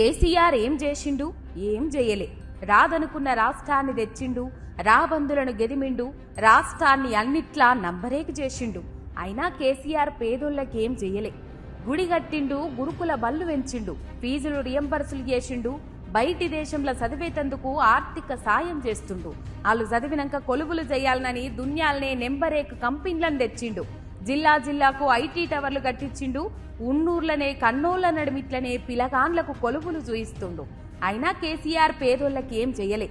కేసీఆర్ ఏం చేసిండు? ఏం చేయలే. రాదనుకున్న రాష్ట్రాన్ని తెచ్చిండు, రాబందులను గెదిమిండు, రాష్ట్రాన్ని అన్నిట్లా నంబరేకి చేసిండు. అయినా కేసీఆర్ పేదోళ్ళకేం చేయలే. గుడి కట్టిండు, గురుకుల బళ్ళు పెంచిండు, ఫీజులు రియంబర్సులు చేసిండు, బయటి దేశంలో చదివేతందుకు ఆర్థిక సాయం చేస్తుండు. వాళ్ళు చదివినాక కొలువులు చేయాలనని దున్యాలనే నెంబరేక్ కంపెనీలను తెచ్చిండు. జిల్లా జిల్లాకు ఐటీ టవర్లు కట్టించిండు. ఉన్నూర్లనే కన్నోళ్ల నడిమిట్లనే పిలగాన్లకు కొలువులు చూయిస్తుండు. అయినా కేసీఆర్ పేదోళ్ళకి ఏం చెయ్యలే.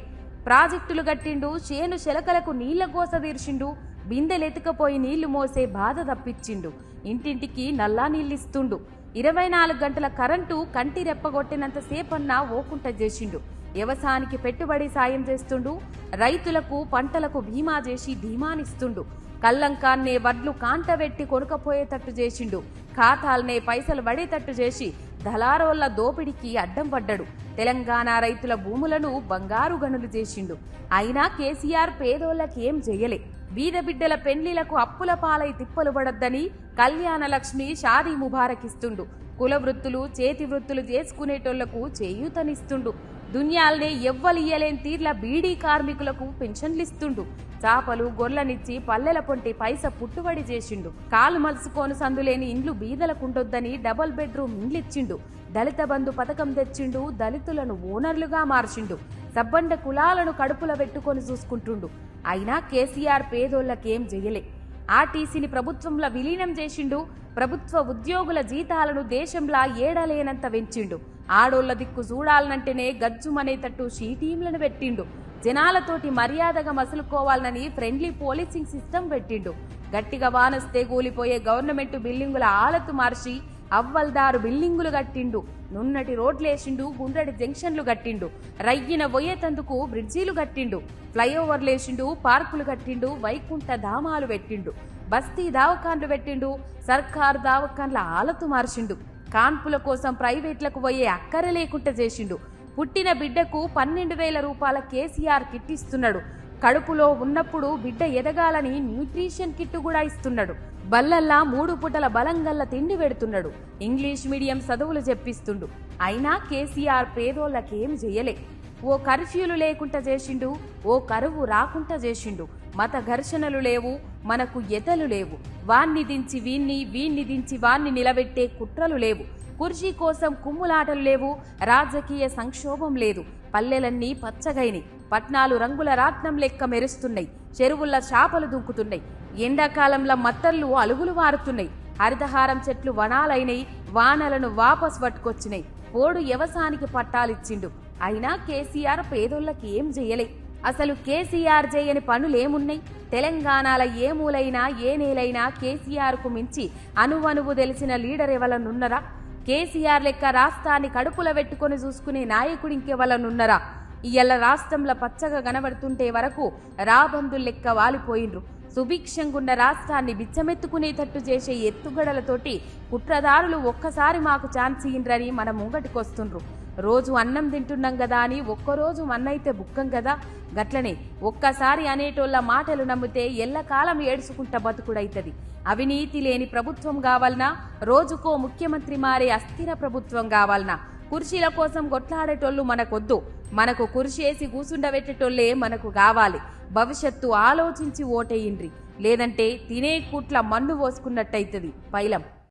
ప్రాజెక్టులు కట్టిండు, చేను శెలకలకు నీళ్ల గోస తీర్చిండు, బిందెలెతుకపోయి నీళ్లు మోసే బాధ తప్పించిండు, ఇంటింటికి నల్లా నీళ్ళిస్తుండు. 24 గంటల కరెంటు కంటి రెప్పగొట్టినంత సేపన్నా ఓకుంట చేసిండు. వ్యవసాయానికి పెట్టుబడి సాయం చేస్తుండు, రైతులకు పంటలకు బీమా చేసి ధీమానిస్తుండు. కల్లంకాన్నే వడ్లు కాంటవెట్టి కొనుకపోయేటట్టు చేసిండు, ఖాతాల్నే పైసలు పడేటట్టు చేసి దళారోళ్ల దోపిడికి అడ్డం పడ్డాడు. తెలంగాణ రైతుల భూములను బంగారు గనులు చేసిండు. అయినా కేసీఆర్ పేదోళ్ళకి ఏం చెయ్యలే. బీద బిడ్డల పెళ్లిలకు అప్పుల పాలై తిప్పలు పడొద్దని కళ్యాణ లక్ష్మి, షాదీ ముబారక్ ఇస్తుండు. కుల వృత్తులు, చేతి వృత్తులు చేసుకునేటోళ్లకు చేయూతనిస్తుండు. దున్యాల్నే ఎవ్వలియ్యలేని తీర్ల బీడీ కార్మికులకు పెన్షన్లిస్తుండు. చాపలు గొర్లనిచ్చి పల్లెల పొంటి పైస పుట్టుబడి చేసిండు. కాలు మలుసుకోను సందులేని ఇండ్లు బీదలకుండొద్దని డబుల్ బెడ్రూమ్ ఇండ్లిచ్చిండు. దళిత బంధు పథకం తెచ్చిండు, దళితులను ఓనర్లుగా మార్చిండు. సబ్బండ కులాలను కడుపుల పెట్టుకొని చూసుకుంటుండు. అయినా కేసీఆర్ పేదోళ్ళకేం చెయ్యలే. ఆర్టీసీని ప్రభుత్వంలో విలీనం చేసిండు. ప్రభుత్వ ఉద్యోగుల జీతాలను దేశంలా ఏడలేనంత పెంచిండు. ఆడోళ్ల దిక్కు చూడాలనంటేనే గజ్జుమనేటట్టు షీటీంలను పెట్టిండు. జనాలతోటి మర్యాదగా మసులుకోవాలని ఫ్రెండ్లీ పోలీసింగ్ సిస్టమ్ పెట్టిండు. గట్టిగా వానొస్తే కూలిపోయే గవర్నమెంట్ బిల్డింగుల ఆలతు మార్చి అవ్వల్దారు బిల్డింగులు కట్టిండు. నున్నటి రోడ్లేసిండు, గుండ్రటి జంక్షన్లు కట్టిండు, రయ్యిన పోయేతందుకు బ్రిడ్జీలు కట్టిండు, ఫ్లైఓవర్లేసిండు, పార్కులు కట్టిండు, వైకుంఠ ధామాలు పెట్టిండు, బస్తీ దావకాన్లు పెట్టిండు, సర్కారు దావకాన్ల ఆలతు మార్చిండు. కాన్పుల కోసం ప్రైవేట్లకు పోయే అక్కర లేకుండా చేసిండు. పుట్టిన బిడ్డకు 12,000 రూపాయల కేసీఆర్ కిట్ ఇస్తున్నాడు. కడుపులో ఉన్నప్పుడు బిడ్డ ఎదగాలని న్యూట్రిషన్ కిట్ కూడా ఇస్తున్నాడు. బల్లల్లా 3 పూటల బలంగల్ల తిండి పెడుతున్నాడు. ఇంగ్లీష్ మీడియం చదువులు చెప్పిస్తుండు. అయినా కేసీఆర్ పేదోళ్ళకేం చెయ్యలే. ఓ కర్ఫ్యూలు లేకుండా చేసిండు, ఓ కరువు రాకుండా చేసిండు. మత ఘర్షణలు లేవు, మనకు ఎతలు లేవు. వాన్ని దించి వీన్ని, వీన్ని దించి వాన్ని నిలబెట్టే కుట్రలు లేవు. కుర్చీ కోసం కుమ్ములాటలు లేవు, రాజకీయ సంక్షోభం లేదు. పల్లెలన్నీ పచ్చగైనై, పట్నాలు రంగుల రాట్నం లెక్క మెరుస్తున్నాయి. చెరువుల్ల చేపలు దుంకుతున్నాయి. ఎండాకాలంలో మత్తర్లు అలుగులు వారుతున్నాయి. హరితహారం చెట్లు వనాలైనై, వానలను వాపస్ పట్టుకొచ్చినాయి. పోడు వ్యవసాయానికి పట్టాలిచ్చిండు. అయినా కేసీఆర్ పేదోళ్ళకి ఏం చెయ్యలే. అసలు కేసీఆర్ చేయని పనులేమున్నాయి? తెలంగాణలో ఏ మూలైనా ఏ నేలైనా కేసీఆర్ కు మించి అనువనువు తెలిసిన లీడర్ ఎవలనున్నరా? కేసీఆర్ లెక్క రాష్ట్రాన్ని కడుపుల పెట్టుకుని చూసుకునే నాయకుడు ఇంకెవలనున్నరా? ఇయ్యాల రాష్ట్రంలో పచ్చగా కనబడుతుంటే వరకు రాబందులు లెక్క వాలిపోయిండ్రు. సుభిక్షంగున్న రాష్ట్రాన్ని బిచ్చమెత్తుకునేటట్టు చేసే ఎత్తుగడలతోటి కుట్రదారులు ఒక్కసారి మాకు ఛాన్స్ ఇయ్యండ్రని మన ముంగటికొస్తుండ్రు. రోజు అన్నం తింటున్నాం కదా అని ఒక్కరోజు మన్నైతే బుక్కం కదా. గట్లనే ఒక్కసారి అనేటోళ్ళ మాటలు నమ్మితే ఎల్లకాలం ఏడుచుకుంట బతుకుడైతది. అవినీతి లేని ప్రభుత్వం కావాలనా? రోజుకో ముఖ్యమంత్రి మారే అస్థిర ప్రభుత్వం కావాలనా? కుర్చీల కోసం కొట్లాడేటోళ్లు మనకొద్దు. మనకు కుర్చేసి కూసుండబెట్టేటోళ్లే మనకు కావాలి. భవిష్యత్తు ఆలోచించి ఓటేయిండ్రి, లేదంటే తినే కుట్ల మన్ను పోసుకున్నట్టయితది పైలం.